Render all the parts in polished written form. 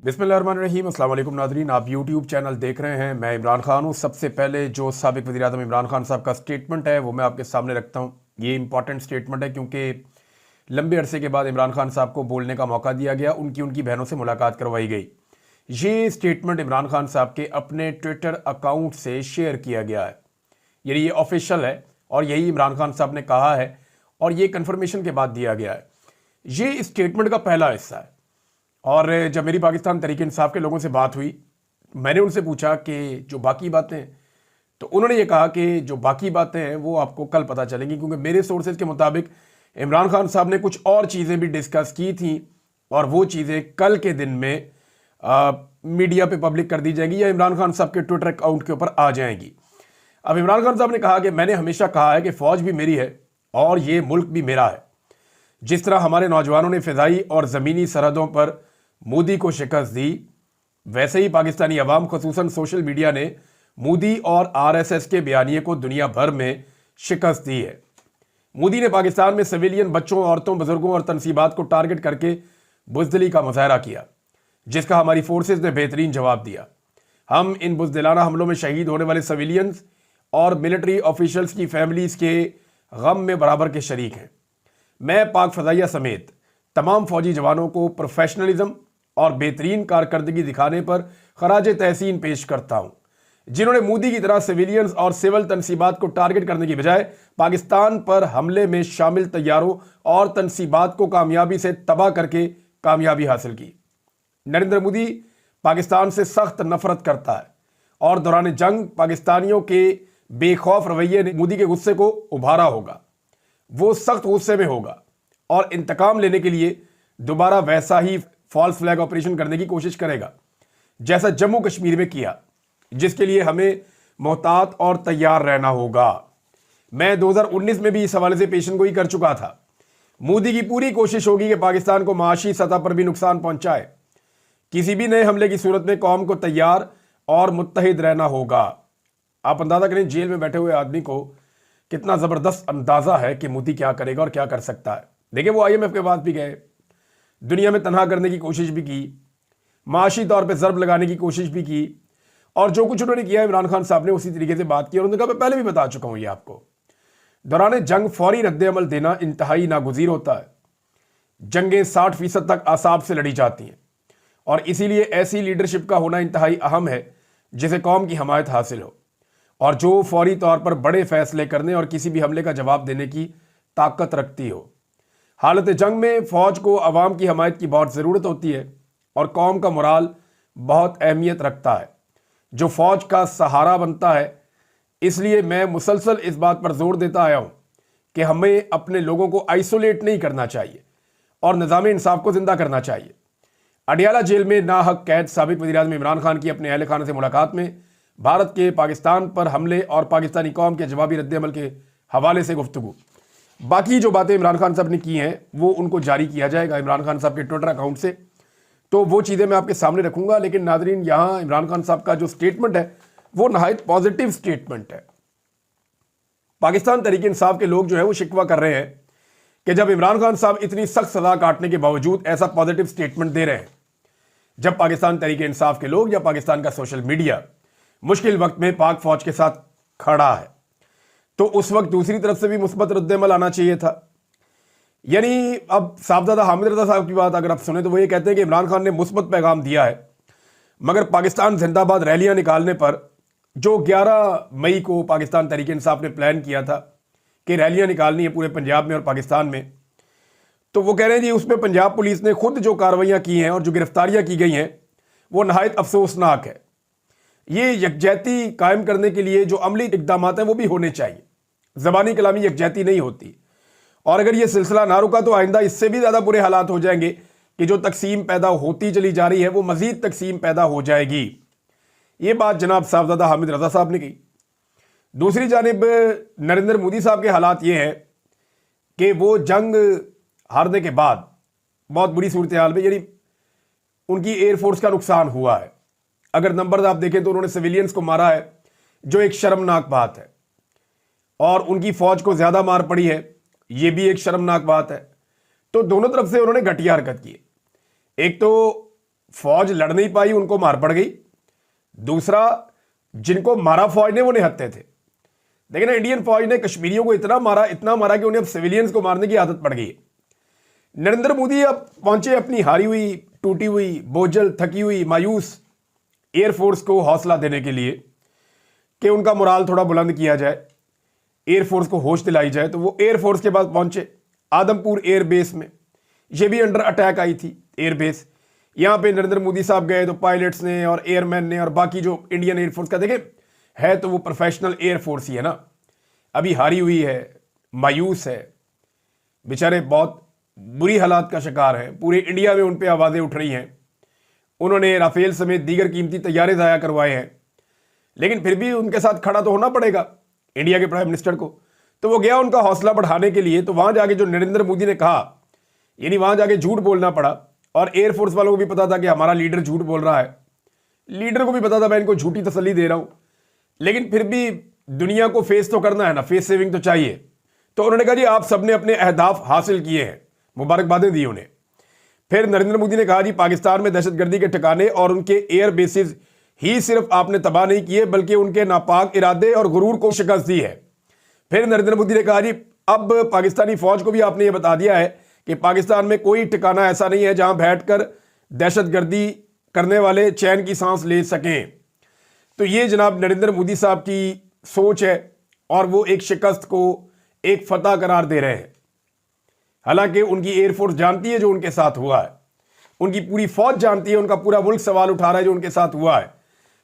बिस्मिल्लाहिर्रहमानिर्रहीम। अस्सलाम वालेकुम नाज़रीन, आप यूट्यूब चैनल देख रहे हैं। मैं इमरान खान हूँ। सबसे पहले जो साबिक़ वज़ीर आज़म इमरान खान साहब का स्टेटमेंट है वो मैं आपके सामने रखता हूँ। ये इंपॉर्टेंट स्टेटमेंट है क्योंकि लंबे अरसे के बाद इमरान खान साहब को बोलने का मौका दिया गया, उनकी बहनों से मुलाकात करवाई गई। ये स्टेटमेंट इमरान खान साहब के अपने ट्विटर अकाउंट से शेयर किया गया है, यानी ये ऑफिशियल है और यही इमरान खान साहब ने कहा है और ये कन्फर्मेशन के बाद दिया गया है। ये स्टेटमेंट का पहला हिस्सा है। और जब मेरी पाकिस्तान तहरीक इंसाफ के लोगों से बात हुई, मैंने उनसे पूछा कि जो बाकी बातें हैं, तो उन्होंने ये कहा कि जो बाकी बातें हैं वो आपको कल पता चलेंगी, क्योंकि मेरे सोर्सेज के मुताबिक इमरान खान साहब ने कुछ और चीज़ें भी डिस्कस की थी और वो चीज़ें कल के दिन में मीडिया पे पब्लिक कर दी जाएंगी या इमरान खान साहब के ट्विटर अकाउंट के ऊपर आ जाएंगी। अब इमरान खान साहब ने कहा कि मैंने हमेशा कहा है कि फ़ौज भी मेरी है और ये मुल्क भी मेरा है। जिस तरह हमारे नौजवानों ने फ़िज़ाई और ज़मीनी सरहदों पर मोदी को शिकस्त दी, वैसे ही पाकिस्तानी अवाम ख़ुसूसन सोशल मीडिया ने मोदी और आरएसएस के बयानिए को दुनिया भर में शिकस्त दी है। मोदी ने पाकिस्तान में सिविलियन बच्चों, औरतों, बुजुर्गों और तनसीबात को टारगेट करके बुज़दिली का मुजाहरा किया, जिसका हमारी फोर्सेज ने बेहतरीन जवाब दिया। हम इन बुज़दिलाना हमलों में शहीद होने वाले सिविलियंस और मिलिट्री ऑफिशल्स की फैमिलीज़ के गम में बराबर के शरीक हैं। मैं पाक फ़ज़ाइया समेत तमाम फ़ौजी जवानों को प्रोफेशनलिज्म और बेहतरीन कारकर्दगी दिखाने पर खराज तहसीन पेश करता हूँ, जिन्होंने मोदी की तरह सिविलियंस और सिविल तनसीबात को टारगेट करने की बजाय पाकिस्तान पर हमले में शामिल तैयारों और तनसीबात को कामयाबी से तबाह करके कामयाबी हासिल की। नरेंद्र मोदी पाकिस्तान से सख्त नफरत करता है और दौरान जंग पाकिस्तानियों के बेखौफ रवैये ने मोदी के गुस्से को उभारा होगा। वो सख्त गुस्से में होगा और इंतकाम लेने के लिए दोबारा वैसा ही फॉल्स फ्लैग ऑपरेशन करने की कोशिश करेगा जैसा जम्मू कश्मीर में किया, जिसके लिए हमें मोहतात और तैयार रहना होगा। मैं 2019 में भी इस हवाले से पेशेनगोई कर चुका था। मोदी की पूरी कोशिश होगी कि पाकिस्तान को माशी सतह पर भी नुकसान पहुंचाए। किसी भी नए हमले की सूरत में कौम को तैयार और मुत्तहिद रहना होगा। आप अंदाजा करें, जेल में बैठे हुए आदमी को कितना ज़बरदस्त अंदाज़ा है कि मोदी क्या करेगा और क्या कर सकता है। देखिए, वो IMF के पास भी गए, दुनिया में तनहा करने की कोशिश भी की, माशी तौर पे ज़रब लगाने की कोशिश भी की, और जो कुछ उन्होंने किया इमरान खान साहब ने उसी तरीके से बात की। और उन्होंने कहा, मैं पहले भी बता चुका हूँ ये आपको, दौरान जंग फौरी रद्द-ए-अमल देना इंतहाई नागुज़ीर होता है। जंगें 60% तक आसाब से लड़ी जाती हैं और इसीलिए ऐसी लीडरशिप का होना इंतहाई अहम है जिसे कौम की हमायत हासिल हो और जो फौरी तौर पर बड़े फैसले करने और किसी भी हमले का जवाब देने की ताकत रखती हो। हालत जंग में फ़ौज को अवाम की हमायत की बहुत ज़रूरत होती है और कौम का मोराल बहुत अहमियत रखता है, जो फ़ौज का सहारा बनता है। इसलिए मैं मुसलसल इस बात पर जोर देता आया हूँ कि हमें अपने लोगों को आइसोलेट नहीं करना चाहिए और निज़ाम इंसाफ को ज़िंदा करना चाहिए। अडियाला जेल में नाहक कैद साबिक़ वज़ीर आज़म इमरान खान की अपने अहल खाना से मुलाकात में भारत के पाकिस्तान पर हमले और पाकिस्तानी कौम के जवाबी रद्द-ए-अमल के हवाले से गुफ्तगू। बाकी जो बातें इमरान खान साहब ने की हैं वो उनको जारी किया जाएगा इमरान खान साहब के ट्विटर अकाउंट से, तो वो चीज़ें मैं आपके सामने रखूंगा। लेकिन नाजरीन, यहाँ इमरान खान साहब का जो स्टेटमेंट है वो नहायत पॉजिटिव स्टेटमेंट है। पाकिस्तान तहरीक इंसाफ के लोग जो है वो शिकवा कर रहे हैं कि जब इमरान खान साहब इतनी सख्त सज़ा काटने के बावजूद ऐसा पॉजिटिव स्टेटमेंट दे रहे हैं, जब पाकिस्तान तहरीक इंसाफ के लोग या पाकिस्तान का सोशल मीडिया मुश्किल वक्त में पाक फौज के साथ खड़ा है, तो उस वक्त दूसरी तरफ से भी मुस्बत रद्द-ए-अमल आना चाहिए था। यानी अब साहबजादा हामिद रज़ा साहब की बात अगर आप सुने तो वो ये कहते हैं कि इमरान खान ने मुस्बत पैगाम दिया है, मगर पाकिस्तान जिंदाबाद रैलियां निकालने पर, जो 11 मई को पाकिस्तान तहरीक इंसाफ ने प्लान किया था कि रैलियां निकालनी है पूरे पंजाब में और पाकिस्तान में, तो वो कह रहे हैं जी उसमें पंजाब पुलिस ने खुद जो कार्रवाइयाँ की हैं और जो गिरफ्तारियाँ की गई हैं वो नहायत अफसोसनाक है। ये यकजहती कायम करने के लिए जो अमली इक़दाम हैं वो भी होने चाहिए। ज़बानी कलामी यकजहती नहीं होती, और अगर ये सिलसिला ना रुका तो आइंदा इससे भी ज़्यादा बुरे हालात हो जाएंगे कि जो तकसीम पैदा होती चली जा रही है वो मज़ीद तकसीम पैदा हो जाएगी। ये बात जनाब साहबजादा हामिद रज़ा साहब ने की। दूसरी जानिब नरेंद्र मोदी साहब के हालात ये हैं कि वो जंग हारने के बाद बहुत बुरी सूरत हाल में, यानी उनकी एयरफोर्स का नुकसान हुआ है। अगर नंबर आप देखें तो उन्होंने सिविलियंस को मारा है, जो एक शर्मनाक बात है, और उनकी फौज को ज्यादा मार पड़ी है, यह भी एक शर्मनाक बात है। तो दोनों तरफ से उन्होंने घटिया हरकत की। एक तो फौज लड़ नहीं पाई, उनको मार पड़ गई। दूसरा, जिनको मारा फौज ने वो निहत्थे थे। लेकिन इंडियन फौज ने कश्मीरियों को इतना मारा कि उन्हें अब सिविलियंस को मारने की आदत पड़ गई है। नरेंद्र मोदी अब पहुंचे अपनी हारी हुई, टूटी हुई, बोझल, थकी हुई, मायूस एयरफोर्स को हौसला देने के लिए कि उनका मोराल थोड़ा बुलंद किया जाए, एयरफोर्स को होश दिलाई जाए। तो वो एयरफोर्स के पास पहुंचे आदमपुर एयरबेस में। ये भी अंडर अटैक आई थी एयरबेस। यहाँ पे नरेंद्र मोदी साहब गए तो पायलट्स ने और एयरमैन ने और बाकी जो इंडियन एयरफोर्स का, देखें है तो वो प्रोफेशनल एयरफोर्स ही है ना, अभी हारी हुई है, मायूस है, बेचारे बहुत बुरी हालात का शिकार है। पूरे इंडिया में उन पे आवाज़ें उठ रही हैं। उन्होंने राफेल समेत दीगर कीमती तैयारे ज़ाया करवाए हैं, लेकिन फिर भी उनके साथ खड़ा तो होना पड़ेगा इंडिया के प्राइम मिनिस्टर को। तो वो गया उनका हौसला बढ़ाने के लिए। तो वहाँ जाके जो नरेंद्र मोदी ने कहा, यानी वहाँ जाके झूठ बोलना पड़ा। और एयरफोर्स वालों को भी पता था कि हमारा लीडर झूठ बोल रहा है, लीडर को भी पता था मैं इनको झूठी तसल्ली दे रहा हूँ, लेकिन फिर भी दुनिया को फेस तो करना है ना, फेस सेविंग तो चाहिए। तो उन्होंने कहा जी आप सबने अपने अहदाफ हासिल किए हैं, मुबारकबादें दी उन्हें। फिर नरेंद्र मोदी ने कहा जी पाकिस्तान में दहशतगर्दी के ठिकाने और उनके एयर बेसिस ही सिर्फ आपने तबाह नहीं किए बल्कि उनके नापाक इरादे और गुरूर को शिकस्त दी है। फिर नरेंद्र मोदी ने कहा जी अब पाकिस्तानी फौज को भी आपने ये बता दिया है कि पाकिस्तान में कोई ठिकाना ऐसा नहीं है जहां बैठकर दहशतगर्दी करने वाले चैन की सांस ले सकें। तो ये जनाब नरेंद्र मोदी साहब की सोच है और वो एक शिकस्त को एक फतह करार दे रहे हैं। हालांकि उनकी एयरफोर्स जानती है जो उनके साथ हुआ है, उनकी पूरी फौज जानती है, उनका पूरा मुल्क सवाल उठा रहा है जो उनके साथ हुआ है।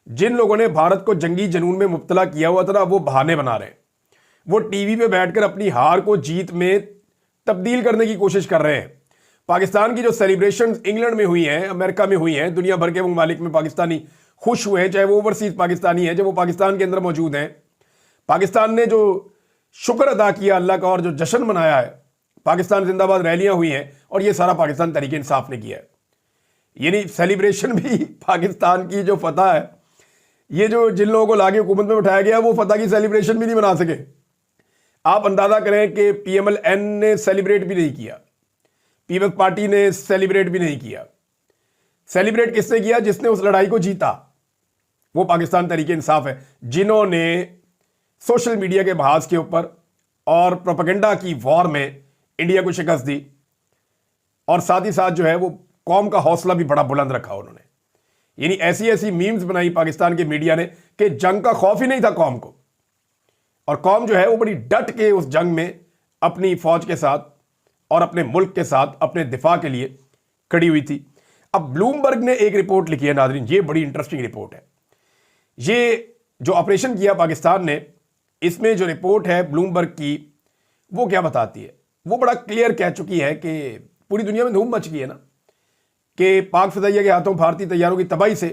जिन लोगों ने भारत को जंगी जनून में मुब्तला किया हुआ था ना, वो बहाने बना रहे हैं। वो टीवी पे बैठकर अपनी हार को जीत में तब्दील करने की कोशिश कर रहे हैं। पाकिस्तान की जो सेलिब्रेशन इंग्लैंड में हुई हैं, अमेरिका में हुई हैं, दुनिया भर के ममालिक में पाकिस्तानी खुश हुए हैं, चाहे वो ओवरसीज पाकिस्तानी हैं, जब वो पाकिस्तान के अंदर मौजूद हैं। पाकिस्तान ने जो शुक्र अदा किया अल्लाह का और जो जश्न मनाया है, पाकिस्तान जिंदाबाद रैलियां हुई हैं, और ये सारा पाकिस्तान तहरीक इंसाफ ने किया है। यानी सेलिब्रेशन भी पाकिस्तान की जो फतह है, ये जो जिन लोगों को लाके हुकूमत में उठाया गया वो फतह की सेलिब्रेशन भी नहीं मना सके। आप अंदाजा करें कि PMLN ने सेलिब्रेट भी नहीं किया, पीपल्स पार्टी ने सेलिब्रेट भी नहीं किया। सेलिब्रेट किसने किया? जिसने उस लड़ाई को जीता, वो पाकिस्तान तहरीक इंसाफ है, जिन्होंने सोशल मीडिया के बहास के ऊपर और प्रोपेगेंडा की वॉर में इंडिया को शिकस्त दी, और साथ ही साथ जो है वो कौम का हौसला भी बड़ा बुलंद रखा उन्होंने। यानी ऐसी ऐसी मीम्स बनाई पाकिस्तान के मीडिया ने कि जंग का खौफ ही नहीं था कौम को, और कौम जो है वो बड़ी डट के उस जंग में अपनी फौज के साथ और अपने मुल्क के साथ अपने दिफा के लिए खड़ी हुई थी। अब ब्लूमबर्ग ने एक रिपोर्ट लिखी है नाज़रीन, ये बड़ी इंटरेस्टिंग रिपोर्ट है। ये जो ऑपरेशन किया पाकिस्तान ने, इसमें जो रिपोर्ट है ब्लूमबर्ग की, वो क्या बताती है? वो बड़ा क्लियर कह चुकी है कि पूरी दुनिया में धूम मच गई है ना कि पाक फ़िज़ाइया के हाथों भारतीय तैयारों की तबाही से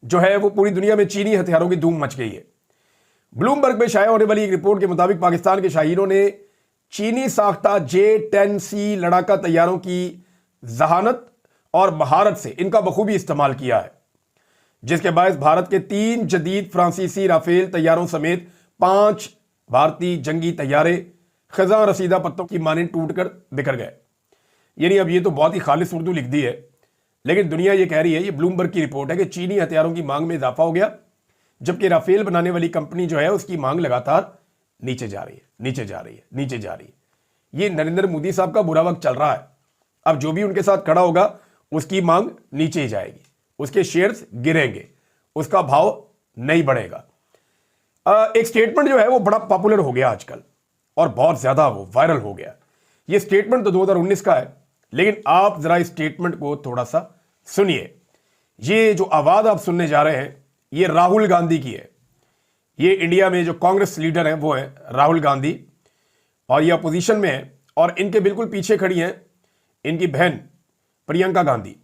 जो है वो पूरी दुनिया में चीनी हथियारों की धूम मच गई है। ब्लूमबर्ग में शाया होने वाली एक रिपोर्ट के मुताबिक पाकिस्तान के शाहीनों ने चीनी साख्ता J-10C लड़ाका तैयारों की जहानत और महारत से इनका बखूबी इस्तेमाल किया है, जिसके बायस भारत के 3 जदीद फ्रांसीसी राफेल तैयारों समेत 5 भारतीय जंगी तैयारे खज़ां रसीदा पत्तों की मानंद टूट कर बिखर गए। यानी अब ये तो बहुत ही खालिस उर्दू लिख दी है, लेकिन दुनिया ये कह रही है, ये ब्लूमबर्ग की रिपोर्ट है कि चीनी हथियारों की मांग में इजाफा हो गया, जबकि राफेल बनाने वाली कंपनी जो है उसकी मांग लगातार नीचे जा रही है, नीचे जा रही है, नीचे जा रही है। ये नरेंद्र मोदी साहब का बुरा वक्त चल रहा है। अब जो भी उनके साथ खड़ा होगा उसकी मांग नीचे ही जाएगी, उसके शेयर्स गिरेंगे, उसका भाव नहीं बढ़ेगा। एक स्टेटमेंट जो है वो बड़ा पॉपुलर हो गया आजकल और बहुत ज्यादा वो वायरल हो गया। ये स्टेटमेंट तो 2019 का है, लेकिन आप जरा इस स्टेटमेंट को थोड़ा सा सुनिए। ये जो आवाज आप सुनने जा रहे हैं ये राहुल गांधी की है। ये इंडिया में जो कांग्रेस लीडर हैं वो है राहुल गांधी, और ये अपोजिशन में है, और इनके बिल्कुल पीछे खड़ी हैं इनकी बहन प्रियंका गांधी।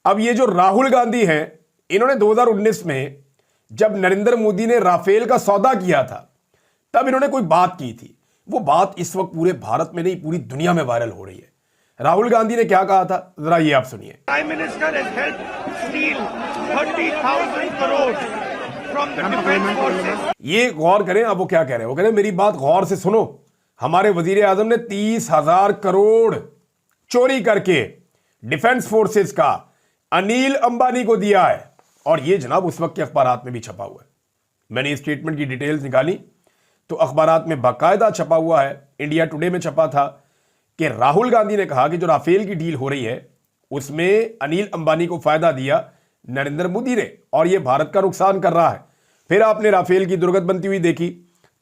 अब ये जो राहुल गांधी हैं, इन्होंने 2019 में जब नरेंद्र मोदी ने राफेल का सौदा किया था तब इन्होंने कोई बात की थी। वो बात इस वक्त पूरे भारत में नहीं पूरी दुनिया में वायरल हो रही है। राहुल गांधी ने क्या कहा था, जरा ये आप सुनिए। Prime minister has helped steel 30,000 crore from the defence forces. ये गौर करें, अब वो क्या कह रहे हैं, वो कह रहे हैं मेरी बात गौर से सुनो। हमारे वजीर आजम ने 30,000 करोड़ चोरी करके डिफेंस फोर्सेस का अनिल अंबानी को दिया है। और ये जनाब उस वक्त के अखबारात में भी छपा हुआ है। मैंने इस स्टेटमेंट की डिटेल्स निकाली तो अखबारात में बाकायदा छपा हुआ है। इंडिया टुडे में छपा था कि राहुल गांधी ने कहा कि जो राफेल की डील हो रही है उसमें अनिल अंबानी को फायदा दिया नरेंद्र मोदी ने और यह भारत का नुकसान कर रहा है। फिर आपने राफेल की दुर्गत बनती हुई देखी।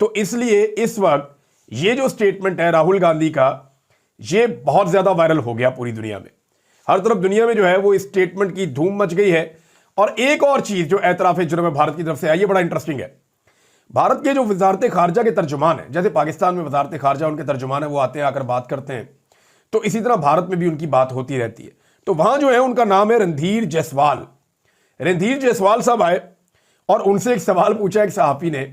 तो इसलिए इस वक्त ये जो स्टेटमेंट है राहुल गांधी का, ये बहुत ज्यादा वायरल हो गया पूरी दुनिया में। हर तरफ दुनिया में जो है वो इस स्टेटमेंट की धूम मच गई है। और एक और चीज जो एतराफ जुर्म भारत की तरफ से आई है, बड़ा इंटरेस्टिंग है। भारत के जो वजारत खारजा के तर्जुमान है, जैसे पाकिस्तान में वजारत खारजा उनके तर्जुमान है, वो आते हैं आकर बात करते हैं, तो इसी तरह भारत में भी उनकी बात होती रहती है। तो वहां जो है उनका नाम है रणधीर जायसवाल। रणधीर जायसवाल साहब आए और उनसे एक सवाल पूछा एक सहाफी ने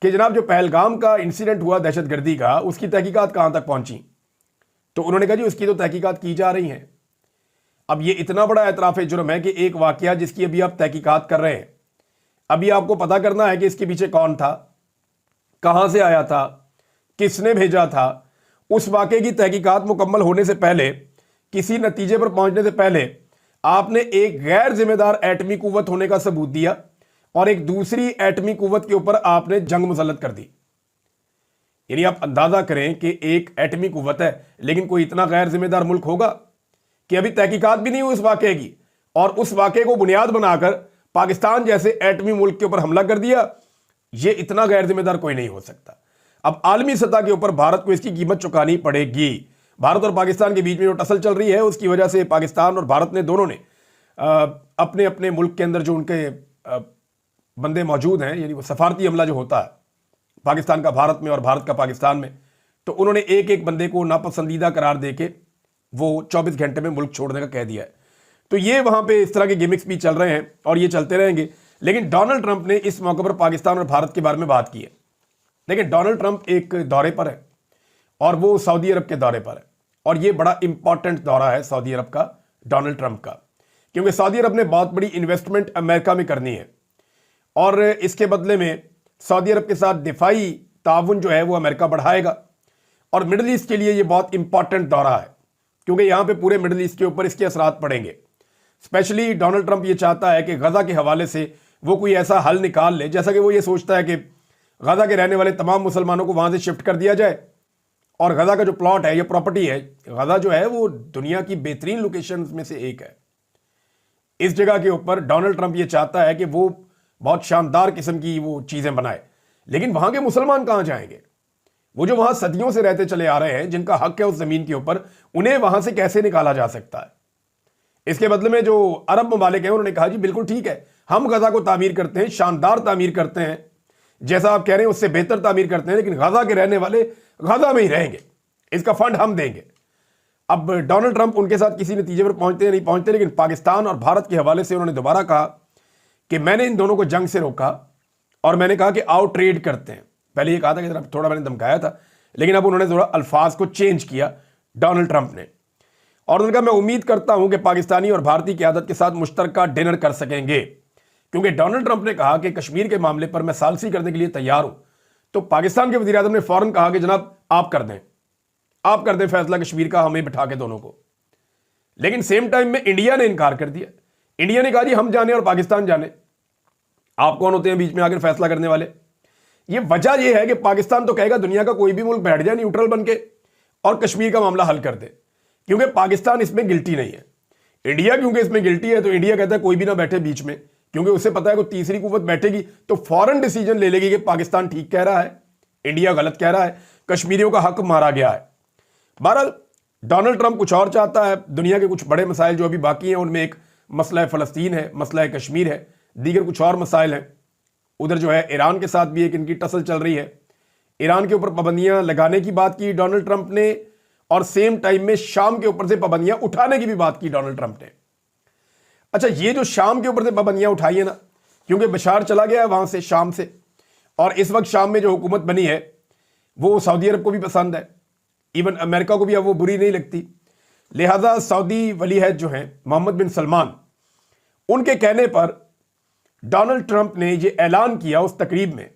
कि जनाब जो पहलगाम का इंसिडेंट हुआ दहशतगर्दी का, उसकी तहकीकात कहां तक पहुंची? तो उन्होंने कहा जी उसकी तो तहकीकात की जा रही हैं। अब ये इतना बड़ा एतराफ जुर्म है कि एक वाकया जिसकी अभी आप तहकीकात कर रहे हैं, अभी आपको पता करना है कि इसके पीछे कौन था, कहां से आया था, किसने भेजा था। उस वाकये की तहकीकात मुकम्मल होने से पहले, किसी नतीजे पर पहुंचने से पहले आपने एक गैर जिम्मेदार एटमी कुव्वत होने का सबूत दिया और एक दूसरी एटमी कुव्वत के ऊपर आपने जंग मुसल्लत कर दी। यानी आप अंदाजा करें कि एक एटमी कुव्वत है लेकिन कोई इतना गैर जिम्मेदार मुल्क होगा कि अभी तहकीकात भी नहीं हुई उस वाकये की और उस वाकये को बुनियाद बनाकर पाकिस्तान जैसे एटमी मुल्क के ऊपर हमला कर दिया। यह इतना गैर जिम्मेदार कोई नहीं हो सकता। अब आलमी सतह के ऊपर भारत को इसकी कीमत चुकानी पड़ेगी। भारत और पाकिस्तान के बीच में जो टसल चल रही है उसकी वजह से पाकिस्तान और भारत ने दोनों ने अपने अपने मुल्क के अंदर जो उनके बंदे मौजूद हैं, यानी वो सफारती हमला जो होता है पाकिस्तान का भारत में और भारत का पाकिस्तान में, तो उन्होंने एक एक बंदे को नापसंदीदा करार देके वो 24 घंटे में मुल्क छोड़ने का कह दिया है। तो ये वहां पे इस तरह के गिमिक्स भी चल रहे हैं और ये चलते रहेंगे। लेकिन डोनाल्ड ट्रंप ने इस मौके पर पाकिस्तान और भारत के बारे में बात की है। लेकिन डोनाल्ड ट्रंप एक दौरे पर है और वो सऊदी अरब के दौरे पर है और ये बड़ा इंपॉर्टेंट दौरा है सऊदी अरब का, डोनाल्ड ट्रंप का, क्योंकि सऊदी अरब ने बहुत बड़ी इन्वेस्टमेंट अमेरिका में करनी है और इसके बदले में सऊदी अरब के साथ दिफाई ताउन जो है वो अमेरिका बढ़ाएगा। और मिडिल ईस्ट के लिए ये बहुत इंपॉर्टेंट दौरा है क्योंकि यहां पे पूरे मिडिल ईस्ट के ऊपर इसके असरात पड़ेंगे। स्पेशली डोनाल्ड ट्रंप ये चाहता है कि गजा के हवाले से वो कोई ऐसा हल निकाल ले, जैसा कि वो ये सोचता है कि गजा के रहने वाले तमाम मुसलमानों को वहां से शिफ्ट कर दिया जाए। और गजा का जो प्लॉट है, ये प्रॉपर्टी है, गजा जो है वो दुनिया की बेहतरीन लोकेशन में से एक है। इस जगह के ऊपर डोनाल्ड ट्रंप ये चाहता है कि वो बहुत शानदार किस्म की वो चीजें बनाए। लेकिन वहां के मुसलमान कहां जाएंगे? वो जो वहां सदियों से रहते चले आ रहे हैं, जिनका हक है उस जमीन के ऊपर, उन्हें वहां से कैसे निकाला जा सकता है? इसके बदले में जो अरब ममालिक हैं उन्होंने कहा जी बिल्कुल ठीक है, हम गजा को तामीर करते हैं, शानदार तामीर करते हैं, जैसा आप कह रहे हैं उससे बेहतर तामीर करते हैं, लेकिन गजा के रहने वाले गजा में ही रहेंगे, इसका फंड हम देंगे। अब डोनाल्ड ट्रंप उनके साथ किसी नतीजे पर पहुंचते या नहीं पहुंचते, लेकिन पाकिस्तान और भारत के हवाले से उन्होंने दोबारा कहा कि मैंने इन दोनों को जंग से रोका और मैंने कहा कि आओ ट्रेड करते हैं। पहले ये कहा था कि थोड़ा मैंने धमकाया था, लेकिन अब उन्होंने थोड़ा अल्फाज को चेंज किया डोनाल्ड ट्रंप ने। और उन्होंने कहा मैं उम्मीद करता हूं कि पाकिस्तानी और भारतीय क़यादत के साथ मुश्तरका डिनर कर सकेंगे, क्योंकि डोनाल्ड ट्रंप ने कहा कि कश्मीर के मामले पर मैं सालसी करने के लिए तैयार हूं। तो पाकिस्तान के वज़ीर आज़म ने फौरन कहा कि जनाब आप कर दें फैसला कश्मीर का, हमें बिठा के दोनों को। लेकिन सेम टाइम में इंडिया ने इनकार कर दिया। इंडिया ने कहा जी हम जाने और पाकिस्तान जाने, आप कौन होते हैं बीच में आकर फैसला करने वाले? ये वजह यह है कि पाकिस्तान तो कहेगा दुनिया का कोई भी मुल्क बैठ जाए न्यूट्रल बन के और कश्मीर का मामला हल कर दे, क्योंकि पाकिस्तान इसमें गिल्टी नहीं है। इंडिया क्योंकि इसमें गिल्टी है तो इंडिया कहता है कोई भी ना बैठे बीच में, क्योंकि उसे पता है कोई तीसरी कुव्वत बैठेगी तो फौरन डिसीजन ले लेगी कि पाकिस्तान ठीक कह रहा है, इंडिया गलत कह रहा है, कश्मीरियों का हक मारा गया है। बहरहाल डोनाल्ड ट्रंप कुछ और चाहता है। दुनिया के कुछ बड़े मसाइल जो अभी बाकी हैं उनमें एक मसला फ़लस्तीन है, मसला कश्मीर है, दीगर कुछ और मसाइल हैं। उधर जो है ईरान के साथ भी एक इनकी टसल चल रही है। ईरान के ऊपर पाबंदियां लगाने की बात की डोनाल्ड ट्रंप ने और सेम टाइम में शाम के ऊपर से पाबंदियां उठाने की भी बात की डोनाल्ड ट्रंप ने। अच्छा, ये जो शाम के ऊपर से पाबंदियां उठाई है ना, क्योंकि बशार चला गया है वहां से शाम से, और इस वक्त शाम में जो हुकूमत बनी है वो सऊदी अरब को भी पसंद है, इवन अमेरिका को भी अब वो बुरी नहीं लगती। लिहाजा सऊदी वली अहद जो हैं मोहम्मद बिन सलमान, उनके कहने पर डोनाल्ड ट्रंप ने ये ऐलान किया उस तकरीब में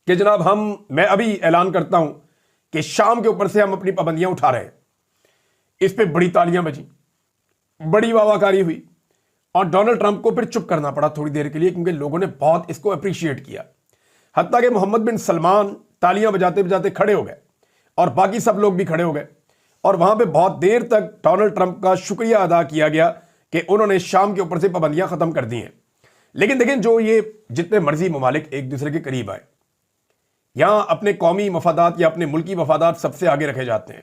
कि जनाब मैं अभी ऐलान करता हूं कि शाम के ऊपर से हम अपनी पाबंदियां उठा रहे हैं। इस पे बड़ी तालियां बजी, बड़ी वाहवाकारी हुई। اور ڈونلڈ ٹرمپ کو پھر چپ کرنا پڑا تھوڑی دیر کے لیے کیونکہ لوگوں نے بہت اس کو اپریشیٹ کیا. حتیٰ کہ محمد بن سلمان تالیاں بجاتے بجاتے کھڑے ہو گئے اور باقی سب لوگ بھی کھڑے ہو گئے اور وہاں پہ بہت دیر تک ڈونلڈ ٹرمپ کا شکریہ ادا کیا گیا کہ انہوں نے شام کے اوپر سے پابندیاں ختم کر دی ہیں. لیکن دیکھیں جو یہ جتنے مرضی ممالک ایک دوسرے کے قریب آئے, یہاں اپنے قومی مفادات یا اپنے ملکی مفادات سب سے آگے رکھے جاتے ہیں.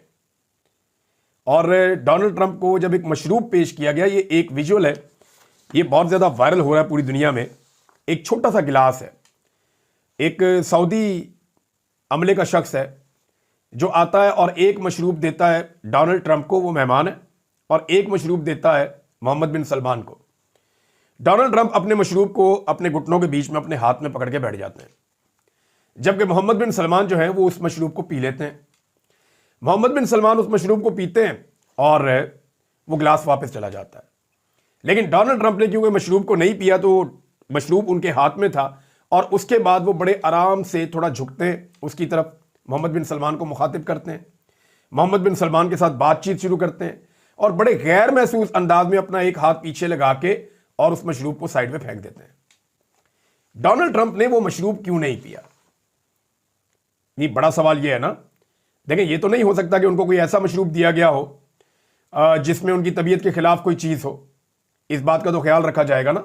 اور ڈونلڈ ٹرمپ کو جب ایک مشروب پیش کیا گیا, یہ ایک ویژول ہے, یہ بہت زیادہ وائرل ہو رہا ہے پوری دنیا میں. ایک چھوٹا سا گلاس ہے, ایک سعودی عملے کا شخص ہے جو آتا ہے اور ایک مشروب دیتا ہے ڈونلڈ ٹرمپ کو, وہ مہمان ہے, اور ایک مشروب دیتا ہے محمد بن سلمان کو. ڈونلڈ ٹرمپ اپنے مشروب کو اپنے گھٹنوں کے بیچ میں اپنے ہاتھ میں پکڑ کے بیٹھ جاتے ہیں, جبکہ محمد بن سلمان جو ہے وہ اس مشروب کو پی لیتے ہیں. محمد بن سلمان اس مشروب کو پیتے ہیں اور وہ گلاس واپس چلا جاتا ہے. لیکن ڈونلڈ ٹرمپ نے کیونکہ مشروب کو نہیں پیا تو مشروب ان کے ہاتھ میں تھا, اور اس کے بعد وہ بڑے آرام سے تھوڑا جھکتے ہیں اس کی طرف, محمد بن سلمان کو مخاطب کرتے ہیں, محمد بن سلمان کے ساتھ بات چیت شروع کرتے ہیں اور بڑے غیر محسوس انداز میں اپنا ایک ہاتھ پیچھے لگا کے اور اس مشروب کو سائڈ میں پھینک دیتے ہیں. ڈونلڈ ٹرمپ نے وہ مشروب کیوں نہیں پیا؟ نہیں, بڑا سوال یہ ہے نا. دیکھیں یہ تو نہیں ہو سکتا کہ ان کو کوئی ایسا مشروب دیا گیا ہو جس میں ان کی طبیعت کے خلاف کوئی چیز ہو, اس بات کا تو خیال رکھا جائے گا نا.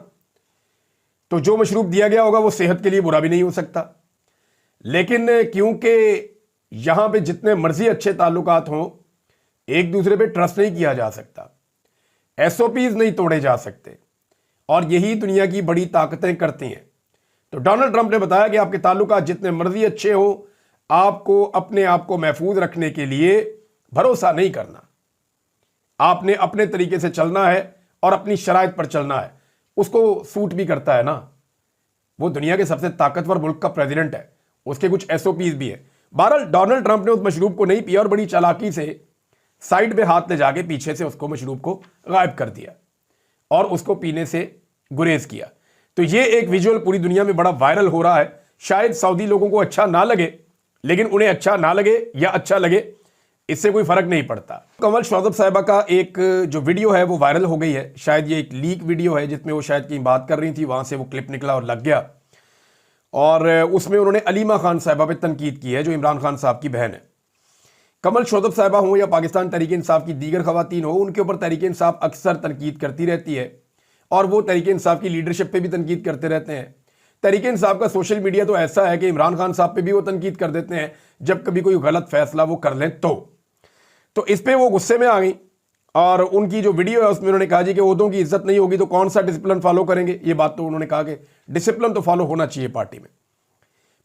تو جو مشروب دیا گیا ہوگا وہ صحت کے لیے برا بھی نہیں ہو سکتا. لیکن کیونکہ یہاں پہ جتنے مرضی اچھے تعلقات ہوں, ایک دوسرے پہ ٹرسٹ نہیں کیا جا سکتا, ایس او پیز نہیں توڑے جا سکتے, اور یہی دنیا کی بڑی طاقتیں کرتی ہیں. تو ڈونلڈ ٹرمپ نے بتایا کہ آپ کے تعلقات جتنے مرضی اچھے ہوں, آپ کو اپنے آپ کو محفوظ رکھنے کے لیے بھروسہ نہیں کرنا. آپ نے اپنے طریقے سے چلنا ہے اور اپنی شرائط پر چلنا ہے. اس کو سوٹ بھی کرتا ہے نا, وہ دنیا کے سب سے طاقتور ملک کا پریزیڈنٹ ہے, اس کے کچھ ایس او پیز بھی ہیں. بہرحال ڈونلڈ ٹرمپ نے اس مشروب کو نہیں پیا اور بڑی چالاکی سے سائڈ پہ ہاتھ لے جا کے پیچھے سے اس کو مشروب کو غائب کر دیا اور اس کو پینے سے گریز کیا. تو یہ ایک ویژول پوری دنیا میں بڑا وائرل ہو رہا ہے. شاید سعودی لوگوں کو اچھا نہ لگے, لیکن انہیں اچھا نہ لگے یا اچھا لگے اس سے کوئی فرق نہیں پڑتا. کمل شوذب صاحبہ کا ایک جو ویڈیو ہے وہ وائرل ہو گئی ہے. شاید یہ ایک لیک ویڈیو ہے جس میں وہ شاید کہیں بات کر رہی تھی, وہاں سے وہ کلپ نکلا اور لگ گیا, اور اس میں انہوں نے علیمہ خان صاحبہ پہ تنقید کی ہے جو عمران خان صاحب کی بہن ہے. کمل شوذب صاحبہ ہوں یا پاکستان تحریک انصاف کی دیگر خواتین ہوں, ان کے اوپر تحریک انصاف اکثر تنقید کرتی رہتی ہے اور وہ تحریک انصاف کی لیڈرشپ پہ بھی تنقید کرتے رہتے ہیں. تحریک انصاف کا سوشل میڈیا تو ایسا ہے کہ عمران خان صاحب پہ بھی وہ تنقید کر دیتے ہیں جب کبھی کوئی غلط فیصلہ وہ کر لیں تو اس پہ وہ غصے میں آ گئی, اور ان کی جو ویڈیو ہے اس میں انہوں نے کہا جی کہ عہدوں کی عزت نہیں ہوگی تو کون سا ڈسپلن فالو کریں گے. یہ بات تو انہوں نے کہا کہ ڈسپلن تو فالو ہونا چاہیے پارٹی میں.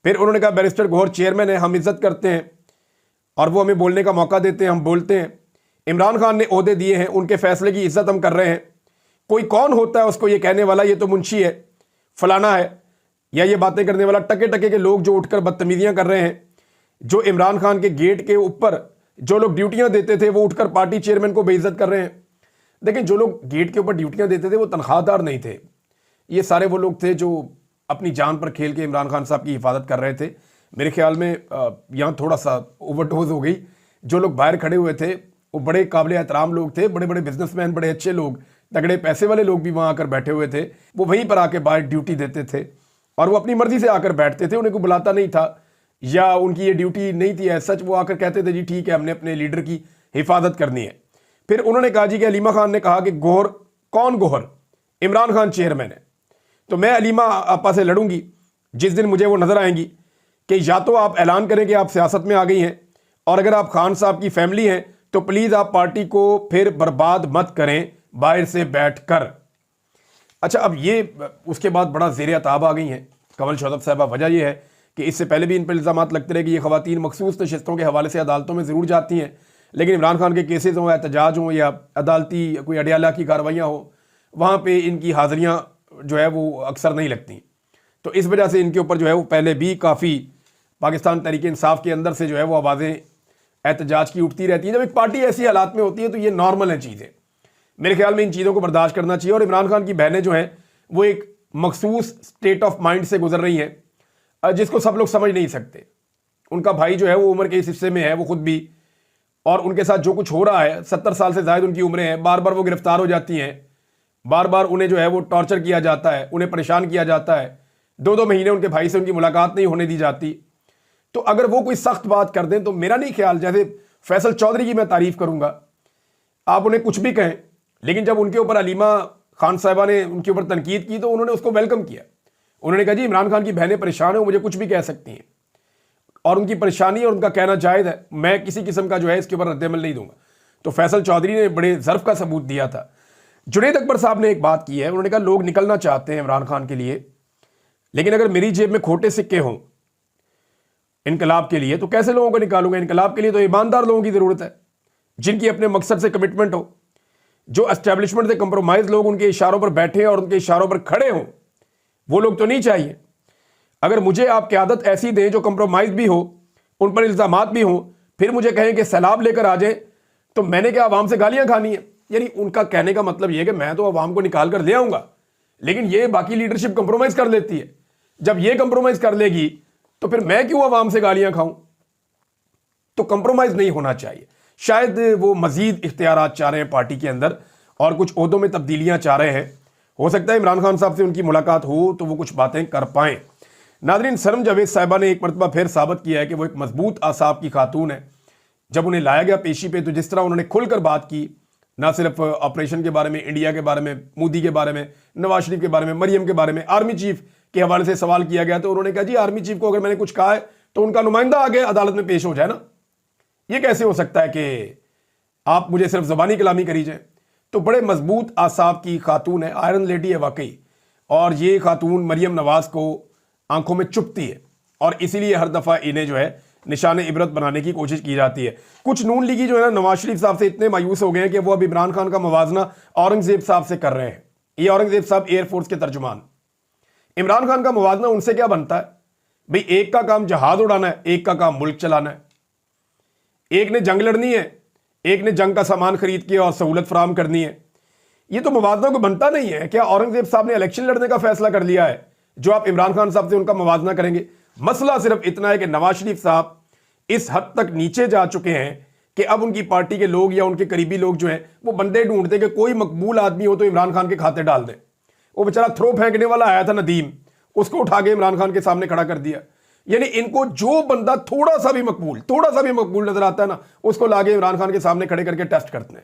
پھر انہوں نے کہا بیرسٹر گوہر چیئرمین ہے, ہم عزت کرتے ہیں اور وہ ہمیں بولنے کا موقع دیتے ہیں, ہم بولتے ہیں. عمران خان نے عہدے دیے ہیں, ان کے فیصلے کی عزت ہم کر رہے ہیں. کوئی کون ہوتا ہے اس کو یہ کہنے والا یہ تو منشی ہے, فلانا ہے, یا یہ باتیں کرنے والا. ٹکے ٹکے کے لوگ جو اٹھ کر بدتمیزیاں کر رہے ہیں, جو عمران خان کے گیٹ کے اوپر جو لوگ ڈیوٹیاں دیتے تھے وہ اٹھ کر پارٹی چیئرمین کو بے عزت کر رہے ہیں. دیکھیں جو لوگ گیٹ کے اوپر ڈیوٹیاں دیتے تھے وہ تنخواہ دار نہیں تھے, یہ سارے وہ لوگ تھے جو اپنی جان پر کھیل کے عمران خان صاحب کی حفاظت کر رہے تھے. میرے خیال میں یہاں تھوڑا سا اوور ڈوز ہو گئی. جو لوگ باہر کھڑے ہوئے تھے وہ بڑے قابل احترام لوگ تھے, بڑے بڑے بزنس مین, بڑے اچھے لوگ, تگڑے پیسے والے لوگ بھی وہاں آ کر بیٹھے ہوئے تھے. وہ وہیں پر آ کے باہر ڈیوٹی دیتے تھے اور وہ اپنی مرضی سے آ کر بیٹھتے تھے, انہیں کوئی بلاتا نہیں تھا یا ان کی یہ ڈیوٹی نہیں تھی ایز سچ. وہ آ کر کہتے تھے جی ٹھیک ہے ہم نے اپنے لیڈر کی حفاظت کرنی ہے. پھر انہوں نے کہا جی کہ علیمہ خان نے کہا کہ گوہر کون گوہر, عمران خان چیئرمین ہے, تو میں علیمہ آپا سے لڑوں گی جس دن مجھے وہ نظر آئیں گی کہ یا تو آپ اعلان کریں کہ آپ سیاست میں آ گئی ہیں, اور اگر آپ خان صاحب کی فیملی ہیں تو پلیز آپ پارٹی کو پھر برباد مت کریں باہر سے بیٹھ کر. اچھا اب یہ اس کے بعد بڑا زیر عتاب آ گئی ہیں کمل شوذب صاحبہ. وجہ یہ ہے کہ اس سے پہلے بھی ان پر الزامات لگتے رہے کہ یہ خواتین مخصوص نشستوں کے حوالے سے عدالتوں میں ضرور جاتی ہیں, لیکن عمران خان کے کیسز ہوں, احتجاج ہوں یا عدالتی کوئی اڈیالہ کی کارروائیاں ہوں, وہاں پہ ان کی حاضریاں جو ہے وہ اکثر نہیں لگتی. تو اس وجہ سے ان کے اوپر جو ہے وہ پہلے بھی کافی پاکستان تحریک انصاف کے اندر سے جو ہے وہ آوازیں احتجاج کی اٹھتی رہتی ہیں. جب ایک پارٹی ایسی حالات میں ہوتی ہے تو یہ نارمل ہیں چیزیں. میرے خیال میں ان چیزوں کو برداشت کرنا چاہیے. اور عمران خان کی بہنیں جو ہیں وہ ایک مخصوص سٹیٹ آف مائنڈ سے گزر رہی ہیں جس کو سب لوگ سمجھ نہیں سکتے. ان کا بھائی جو ہے وہ عمر کے اس حصے میں ہے, وہ خود بھی, اور ان کے ساتھ جو کچھ ہو رہا ہے, 70 سال سے زائد ان کی عمریں ہیں, بار بار وہ گرفتار ہو جاتی ہیں, بار بار انہیں جو ہے وہ ٹارچر کیا جاتا ہے, انہیں پریشان کیا جاتا ہے, 2 مہینے ان کے بھائی سے ان کی ملاقات نہیں ہونے دی جاتی. تو اگر وہ کوئی سخت بات کر دیں تو میرا نہیں خیال, جیسے فیصل چودھری کی میں تعریف کروں گا, آپ انہیں کچھ بھی کہیں, لیکن جب ان کے اوپر علیمہ خان صاحبہ نے ان کے اوپر تنقید کی تو انہوں نے اس کو ویلکم کیا. انہوں نے کہا جی عمران خان کی بہنیں پریشان ہیں, وہ مجھے کچھ بھی کہہ سکتی ہیں, اور ان کی پریشانی اور ان کا کہنا جائز ہے, میں کسی قسم کا جو ہے اس کے اوپر رد عمل نہیں دوں گا. تو فیصل چودھری نے بڑے ظرف کا ثبوت دیا تھا. جنید اکبر صاحب نے ایک بات کی ہے, انہوں نے کہا لوگ نکلنا چاہتے ہیں عمران خان کے لیے, لیکن اگر میری جیب میں کھوٹے سکے ہوں انقلاب کے لیے تو کیسے لوگوں کو نکالوں گا؟ انقلاب کے لیے تو ایماندار لوگوں کی ضرورت ہے, جن کی اپنے مقصد سے کمٹمنٹ ہو, جو اسٹیبلشمنٹ سے کمپرومائز لوگ ان کے اشاروں پر بیٹھے اور ان کے اشاروں پر کھڑے ہوں. وہ لوگ تو نہیں چاہیے. اگر مجھے آپ قیادت ایسی دیں جو کمپرومائز بھی ہو, ان پر الزامات بھی ہوں, پھر مجھے کہیں کہ سیلاب لے کر آ جائیں, تو میں نے کیا عوام سے گالیاں کھانی ہیں؟ یعنی ان کا کہنے کا مطلب یہ کہ میں تو عوام کو نکال کر لے آؤں گا, لیکن یہ باقی لیڈرشپ کمپرومائز کر لیتی ہے. جب یہ کمپرومائز کر لے گی تو پھر میں کیوں عوام سے گالیاں کھاؤں؟ تو کمپرومائز نہیں ہونا چاہیے. شاید وہ مزید اختیارات چاہ رہے ہیں پارٹی کے اندر اور کچھ عہدوں میں تبدیلیاں چاہ رہے ہیں. ہو سکتا ہے عمران خان صاحب سے ان کی ملاقات ہو تو وہ کچھ باتیں کر پائیں. ناظرین, سرم جاوید صاحبہ نے ایک مرتبہ پھر ثابت کیا ہے کہ وہ ایک مضبوط اعصاب کی خاتون ہے. جب انہیں لایا گیا پیشی پہ تو جس طرح انہوں نے کھل کر بات کی, نہ صرف آپریشن کے بارے میں, انڈیا کے بارے میں, مودی کے بارے میں, نواز شریف کے بارے میں, مریم کے بارے میں, آرمی چیف کے حوالے سے سوال کیا گیا تو انہوں نے کہا جی آرمی چیف کو اگر میں نے کچھ کہا ہے تو ان کا نمائندہ آگے عدالت میں پیش ہو جائے نا. یہ کیسے ہو سکتا ہے کہ آپ مجھے صرف زبانی کلامی کری جائیں؟ تو بڑے مضبوط اعصاب کی خاتون ہے, آئرن لیڈی ہے واقعی. اور یہ خاتون مریم نواز کو آنکھوں میں چپتی ہے, اور اسی لیے ہر دفعہ انہیں جو ہے نشان عبرت بنانے کی کوشش کی جاتی ہے. کچھ نون لیگی جو ہے نا نواز شریف صاحب سے اتنے مایوس ہو گئے ہیں کہ وہ اب عمران خان کا موازنہ اورنگزیب صاحب سے کر رہے ہیں. یہ اورنگزیب صاحب ایئر فورس کے ترجمان. عمران خان کا موازنہ ان سے کیا بنتا ہے بھئی؟ ایک کا کام جہاز اڑانا ہے, ایک کا کام ملک چلانا ہے. ایک نے جنگ لڑنی ہے, ایک نے جنگ کا سامان خرید کے اور سہولت فراہم کرنی ہے. یہ تو موازنہ کو بنتا نہیں ہے. کیا اورنگزیب صاحب نے الیکشن لڑنے کا فیصلہ کر لیا ہے جو آپ عمران خان صاحب سے ان کا موازنہ کریں گے؟ مسئلہ صرف اتنا ہے کہ نواز شریف صاحب اس حد تک نیچے جا چکے ہیں کہ اب ان کی پارٹی کے لوگ یا ان کے قریبی لوگ جو ہیں وہ بندے ڈھونڈتے کہ کوئی مقبول آدمی ہو تو عمران خان کے کھاتے ڈال دیں. وہ بیچارہ تھرو پھینکنے والا آیا تھا ندیم, اس کو اٹھا کے عمران خان کے سامنے کھڑا کر دیا. یعنی ان کو جو بندہ تھوڑا سا بھی مقبول نظر آتا ہے نا, اس کو لاگے عمران خان کے سامنے کھڑے کر کے ٹیسٹ کرتے ہیں.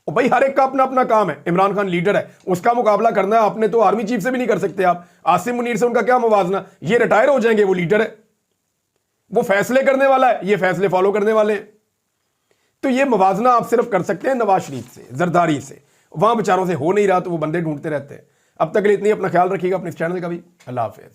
اور بھائی ہر ایک کا اپنا اپنا کام ہے. عمران خان لیڈر ہے, اس کا مقابلہ کرنا ہے. اپنے تو آرمی چیف سے بھی نہیں کر سکتے آپ. عاصم منیر سے ان کا کیا موازنہ؟ یہ ریٹائر ہو جائیں گے, وہ لیڈر ہے, وہ فیصلے کرنے والا ہے, یہ فیصلے فالو کرنے والے ہیں. تو یہ موازنہ آپ صرف کر سکتے ہیں نواز شریف سے, زرداری سے. وہاں بیچاروں سے ہو نہیں رہا تو وہ بندے ڈھونڈتے رہتے ہیں. اب تک کے لیے اتنی. اپنا خیال رکھیے گا, اپنے چینل کا بھی. اللہ حافظ.